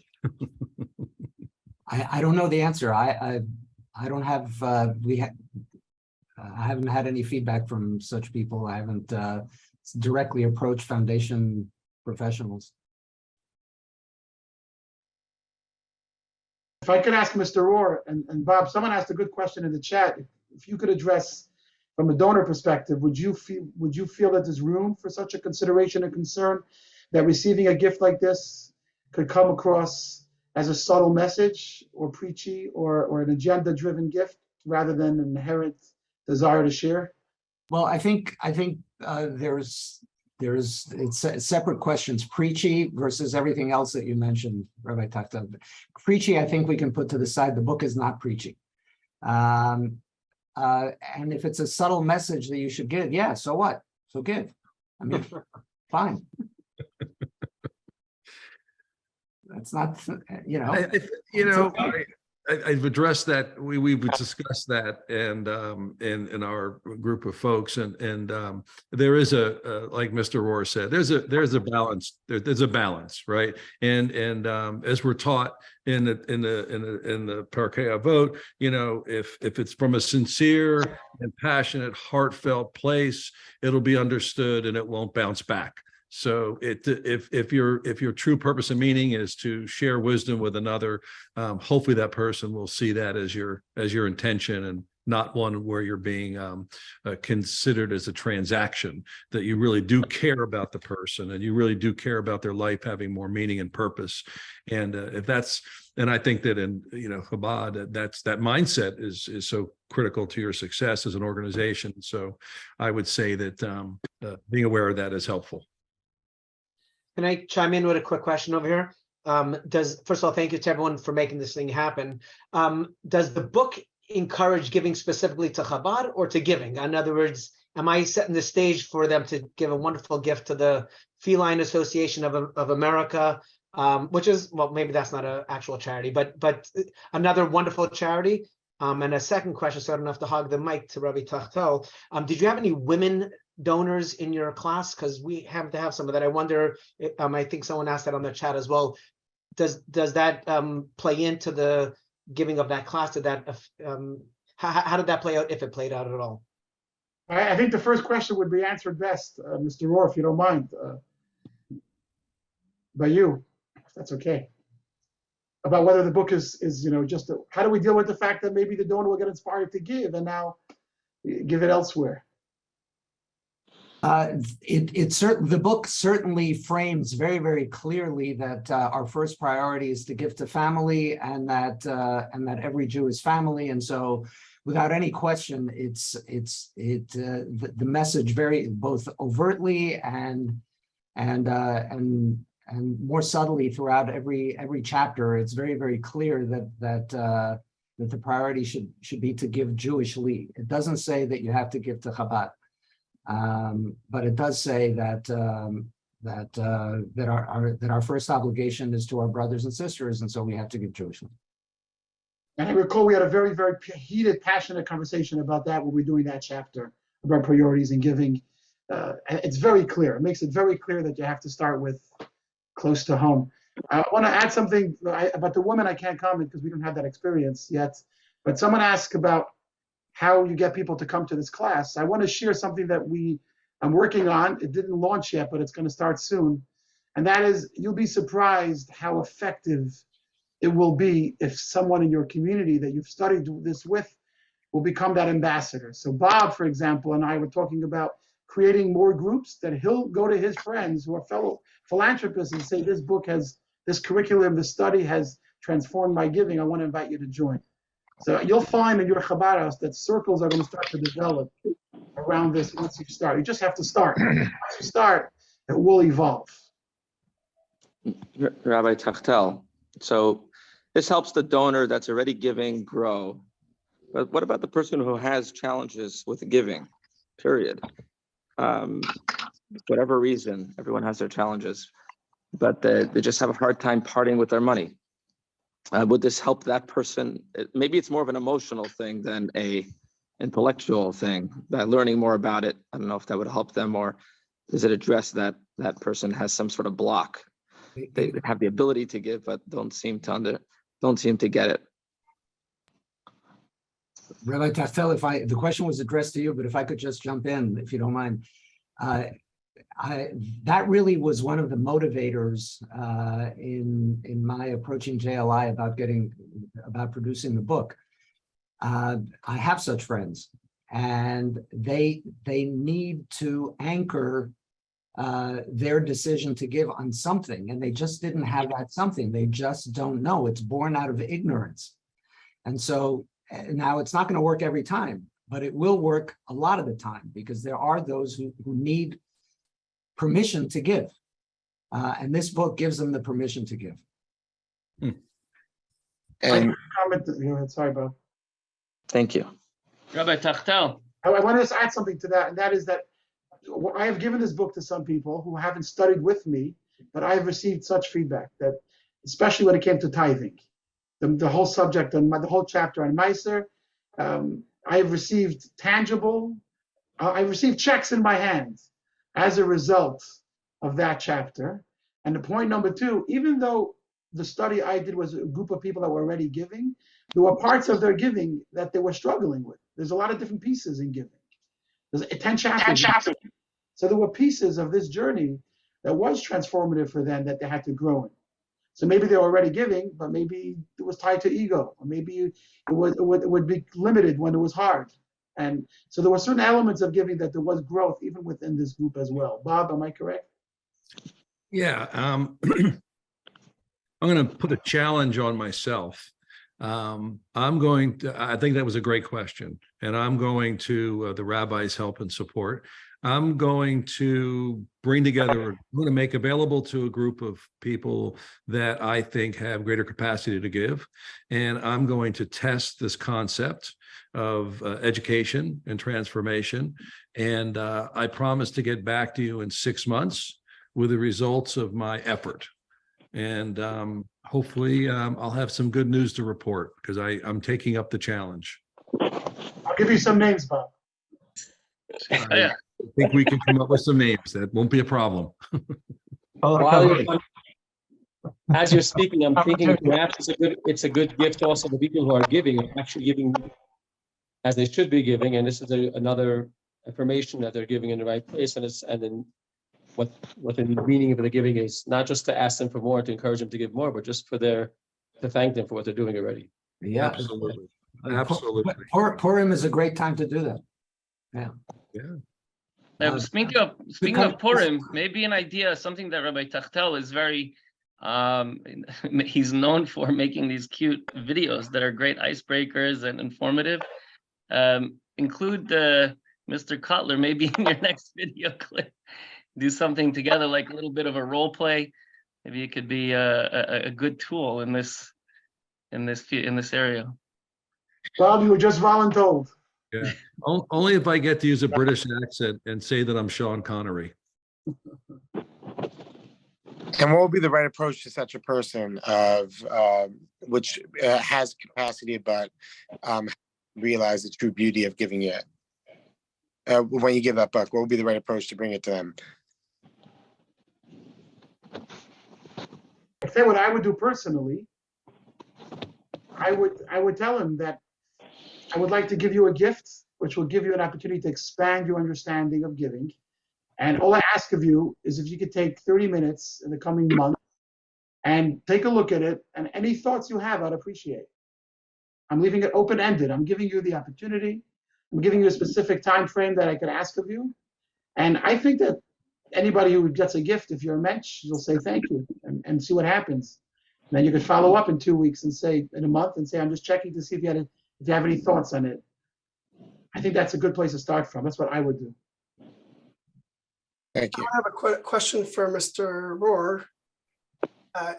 I don't know the answer. I don't have, I haven't had any feedback from such people. I haven't directly approached foundation professionals.
If I could ask Mr. Rohr and Bob, someone asked a good question in the chat. If you could address, from a donor perspective, would you feel that there's room for such a consideration and concern that receiving a gift like this could come across as a subtle message or preachy or an agenda-driven gift rather than an inherent desire to share?
Well, I think there's separate questions. Preachy versus everything else that you mentioned, Rabbi Tachtel. Preachy, I think we can put to the side. The book is not preachy. And if it's a subtle message that you should give, yeah, so what? So give. I mean, fine. That's not,
I've addressed that. We've discussed that, and in our group of folks, and there is like Mr. Rohr said, there's a balance. There's a balance, right? And as we're taught in the Parkei Avot, if it's from a sincere and passionate, heartfelt place, it'll be understood and it won't bounce back. So if your true purpose and meaning is to share wisdom with another, hopefully that person will see that as your intention not one where you're being considered as a transaction, that you really do care about the person and you really do care about their life having more meaning and purpose. And if that's, and I think that in, Chabad, that mindset is so critical to your success as an organization. So I would say that being aware of that is helpful.
Can I chime in with a quick question over here? First of all, thank you to everyone for making this thing happen. Does the book encourage giving specifically to Chabad or to giving? In other words, am I setting the stage for them to give a wonderful gift to the Feline Association of America, which is, well, maybe that's not an actual charity, but another wonderful charity? And a second question, so I don't have to hog the mic to Rabbi Tachtel. Did you have any women donors in your class? Because we have to have some of that. I wonder, I think someone asked that on the chat as well. Does that play into the giving of that class? Did that how did that play out, if it played out at all?
I think the first question would be answered best, Mr. Rohr, if you don't mind, by you, if that's okay. About whether the book is just how do we deal with the fact that maybe the donor will get inspired to give and now give it elsewhere?
The book certainly frames very, very clearly that our first priority is to give to family, and that every Jew is family. And so, without any question, the message very both overtly and more subtly throughout every chapter. It's very, very clear that the priority should be to give Jewishly. It doesn't say that you have to give to Chabad. But it does say that our first obligation is to our brothers and sisters, and so we have to give Jewishly.
And I recall we had a very, very heated, passionate conversation about that when we were doing that chapter about priorities and giving. It's very clear. It makes it very clear that you have to start with close to home. I want to add something about the women. I can't comment because we don't have that experience yet. But someone asked about how you get people to come to this class. I want to share something that I'm working on. It didn't launch yet, but it's going to start soon. And that is, you'll be surprised how effective it will be if someone in your community that you've studied this with will become that ambassador. So Bob, for example, and I were talking about creating more groups that he'll go to his friends who are fellow philanthropists and say, this book has, this curriculum, this study has transformed my giving. I want to invite you to join. So you'll find in your Chabad house that circles are going to start to develop around this once you start. You just have to start. Once you start, it will evolve.
Rabbi Tachtel, so this helps the donor that's already giving grow. But what about the person who has challenges with giving, period? Whatever reason, everyone has their challenges, but they just have a hard time parting with their money. Would this help that person? Maybe it's more of an emotional thing than a intellectual thing, that learning more about it. I don't know if that would help them, or does it address that person has some sort of block? They have the ability to give, but don't seem to get it.
Rabbi Tachtel, the question was addressed to you, but if I could just jump in, if you don't mind. That really was one of the motivators in my approaching JLI about producing the book. I have such friends, and they need to anchor their decision to give on something, and they just didn't have that something. They just don't know. It's born out of ignorance. And so now it's not going to work every time, but it will work a lot of the time, because there are those who need permission to give. And this book gives them the permission to give.
And
Sorry, Bob.
Thank you.
Rabbi Tachtel.
I want to add something to that, and that is that I have given this book to some people who haven't studied with me, but I have received such feedback that, especially when it came to tithing, the whole subject and the whole chapter on Meiser, I have received I've received checks in my hands as a result of that chapter. And the point number two, even though the study I did was a group of people that were already giving, there were parts of their giving that they were struggling with. There's a lot of different pieces in giving. There's 10 chapters. So there were pieces of this journey that was transformative for them that they had to grow in. So maybe they're already giving, but maybe it was tied to ego, or maybe it would be limited when it was hard. And so there were certain elements of giving that there was growth even within this group as well. Bob, am I correct?
Yeah, I'm going to put a challenge on myself. I think that was a great question, and I'm going to, the rabbi's help and support, I'm going to bring together, I'm going to make available to a group of people that I think have greater capacity to give. And I'm going to test this concept of education and transformation. And I promise to get back to you in 6 months with the results of my effort. And hopefully I'll have some good news to report, because I'm taking up the challenge.
I'll give you some names, Bob.
I think we can come up with some names. That won't be a problem.
As you're speaking, I'm thinking perhaps it's a good gift also to people who are giving, actually giving as they should be giving, and this is another affirmation that they're giving in the right place, and then what the meaning of the giving is, not just to ask them for more, to encourage them to give more, but just to thank them for what they're doing already.
Yeah,
Absolutely. Absolutely.
Purim is a great time to do that. Yeah.
Yeah.
Speaking of Purim, maybe an idea, something that Rabbi Tachtel is very, he's known for making these cute videos that are great icebreakers and informative. Include Mr. Cutler maybe in your next video clip. Do something together, like a little bit of a role play. Maybe it could be a good tool in this area.
Bob, you were just voluntold.
Yeah. Only if I get to use a British accent and say that I'm Sean Connery.
And what would be the right approach to such a person which has capacity but realize the true beauty of giving it? When you give that book, what would be the right approach to bring it to them?
I'd say what I would do personally, I would tell him that I would like to give you a gift, which will give you an opportunity to expand your understanding of giving. And all I ask of you is if you could take 30 minutes in the coming month and take a look at it, and any thoughts you have, I'd appreciate. I'm leaving it open-ended. I'm giving you the opportunity. I'm giving you a specific time frame that I could ask of you. And I think that anybody who gets a gift, if you're a mensch, you'll say thank you and see what happens. And then you could follow up in 2 weeks and say, in a month, and say, I'm just checking to see if you have any thoughts on it. I think that's a good place to start from. That's what I would do.
Thank you.
I have a question for Mr. Rohr.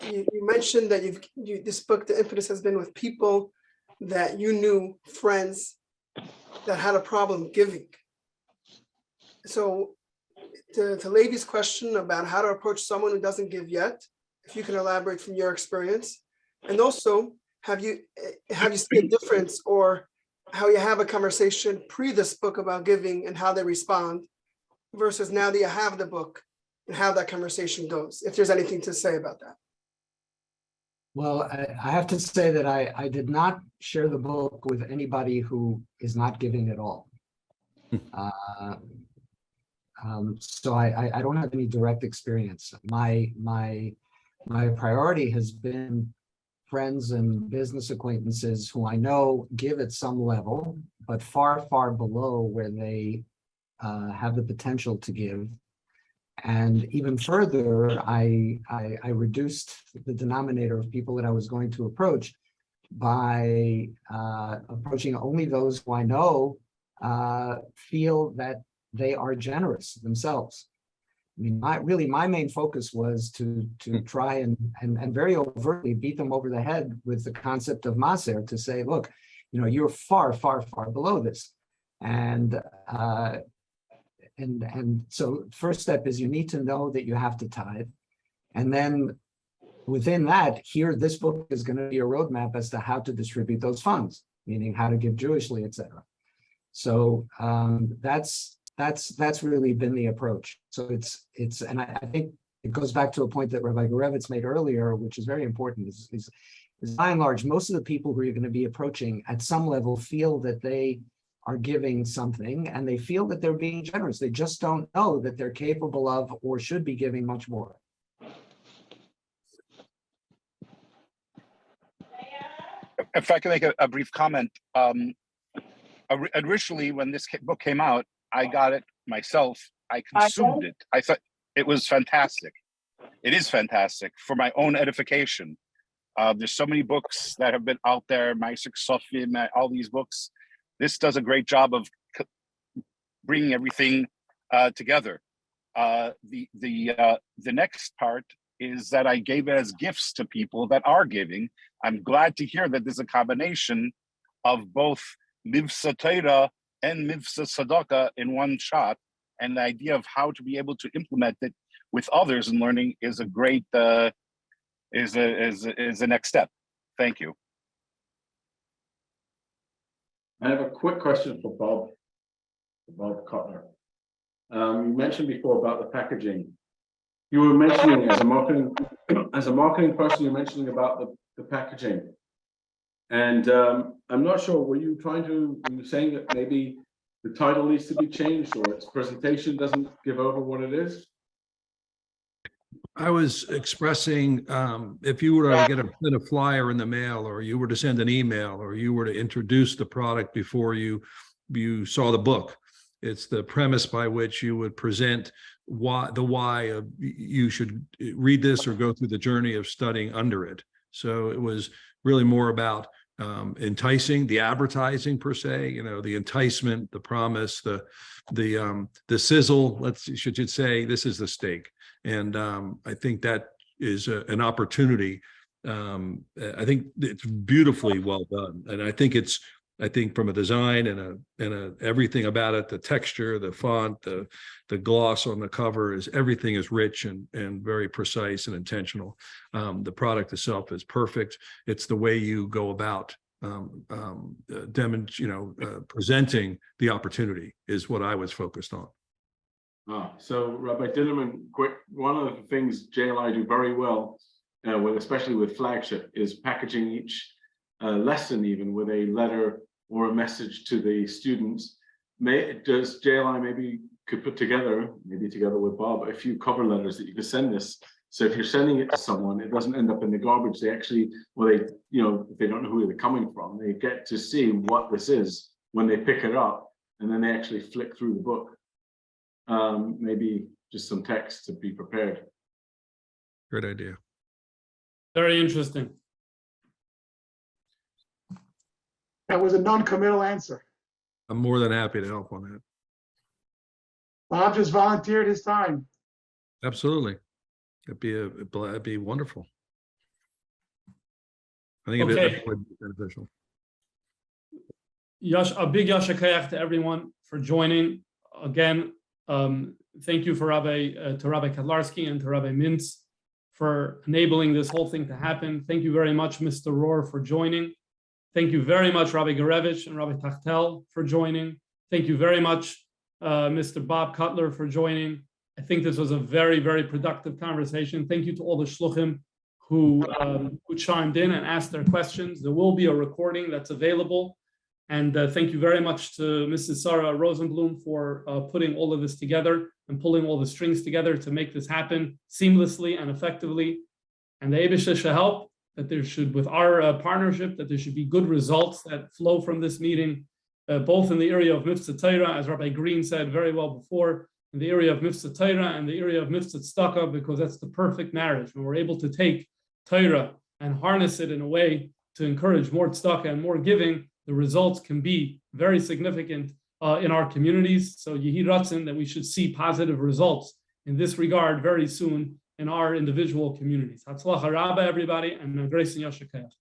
You mentioned that this book, the impetus has been with people that you knew, friends that had a problem giving. So to Levi's question about how to approach someone who doesn't give yet, if you can elaborate from your experience, and also have you seen a difference, or how you have a conversation pre this book about giving and how they respond versus now that you have the book and how that conversation goes, if there's anything to say about that.
Well, I have to say that I did not share the book with anybody who is not giving at all. So I don't have any direct experience. My priority has been friends and business acquaintances who I know give at some level, but far, far below where they have the potential to give. And even further, I reduced the denominator of people that I was going to approach by approaching only those who I know feel that they are generous themselves. I mean, my main focus was to try and very overtly beat them over the head with the concept of maser, to say, look, you're far, far, far below this. And so first step is you need to know that you have to tithe. And then within that, here, this book is going to be a roadmap as to how to distribute those funds, meaning how to give Jewishly, etc. So that's really been the approach. So and I think it goes back to a point that Rabbi Gorevitz made earlier, which is very important, is by and large, most of the people who you're going to be approaching at some level feel that they are giving something, and they feel that they're being generous. They just don't know that they're capable of or should be giving much more.
If I can make a brief comment, originally when this book came out, I got it myself. I consumed it. I thought it was fantastic. It is fantastic for my own edification. There's so many books that have been out there, Meiser Sofim, all these books. This does a great job of bringing everything together. The next part is that I gave it as gifts to people that are giving. I'm glad to hear that there's a combination of both Mivsa Torah and Mivsa Tzedakah in one shot, and the idea of how to be able to implement it with others in learning is a great is the next step. Thank you.
I have a quick question for Bob Cutler. You mentioned before about the packaging. You were mentioning as a marketing person, you're mentioning about the packaging. And I'm not sure, were you saying that maybe the title needs to be changed or its presentation doesn't give over what it is? I was expressing, if you were to get a flyer in the mail, or you were to send an email, or you were to introduce the product before you saw the book, it's the premise by which you would present why of you should read this or go through the journey of studying under it. So it was really more about enticing, the advertising per se, the enticement, the promise, the sizzle. Should say this is the steak. And I think that is an opportunity. I think it's beautifully well done, and I think from a design and everything about it, the texture, the font, the gloss on the cover everything is rich and very precise and intentional. The product itself is perfect. It's the way you go about presenting the opportunity is what I was focused on.
So Rabbi Dinnerman, one of the things JLI do very well, especially with flagship, is packaging each lesson even with a letter or a message to the students. Does JLI could put together, maybe together with Bob, a few cover letters that you could send this? So if you're sending it to someone, it doesn't end up in the garbage. They actually, if they don't know who they're coming from, they get to see what this is when they pick it up, and then they actually flick through the book. Maybe just some text to be prepared.
Great idea.
Very interesting.
That was a non-committal answer.
I'm more than happy to help on that.
Bob just volunteered his time.
Absolutely. It'd be wonderful. I think it would be beneficial.
A big yasher koach to everyone for joining. Again, thank you to Rabbi Kadlarski and to Rabbi Mintz for enabling this whole thing to happen. Thank you very much, Mr. Rohr, for joining. Thank you very much, Rabbi Garevich and Rabbi Tachtel, for joining. Thank you very much, Mr. Bob Cutler, for joining. I think this was a very, very productive conversation. Thank you to all the shluchim who chimed in and asked their questions. There will be a recording that's available. And thank you very much to Mrs. Sarah Rosenblum for putting all of this together and pulling all the strings together to make this happen seamlessly and effectively. And the Eibusha should help that there should, with our partnership, that there should be good results that flow from this meeting, both in the area of Mivsa Torah, as Rabbi Green said very well before, in the area of Mivsa Torah and the area of Mivsa Tzedakah, because that's the perfect marriage. When we're able to take Torah and harness it in a way to encourage more tzedakah and more giving, the results can be very significant in our communities. So Yehi Ratzon that we should see positive results in this regard very soon in our individual communities. Hatzlacha Rabba, everybody, and grace and yasher koach.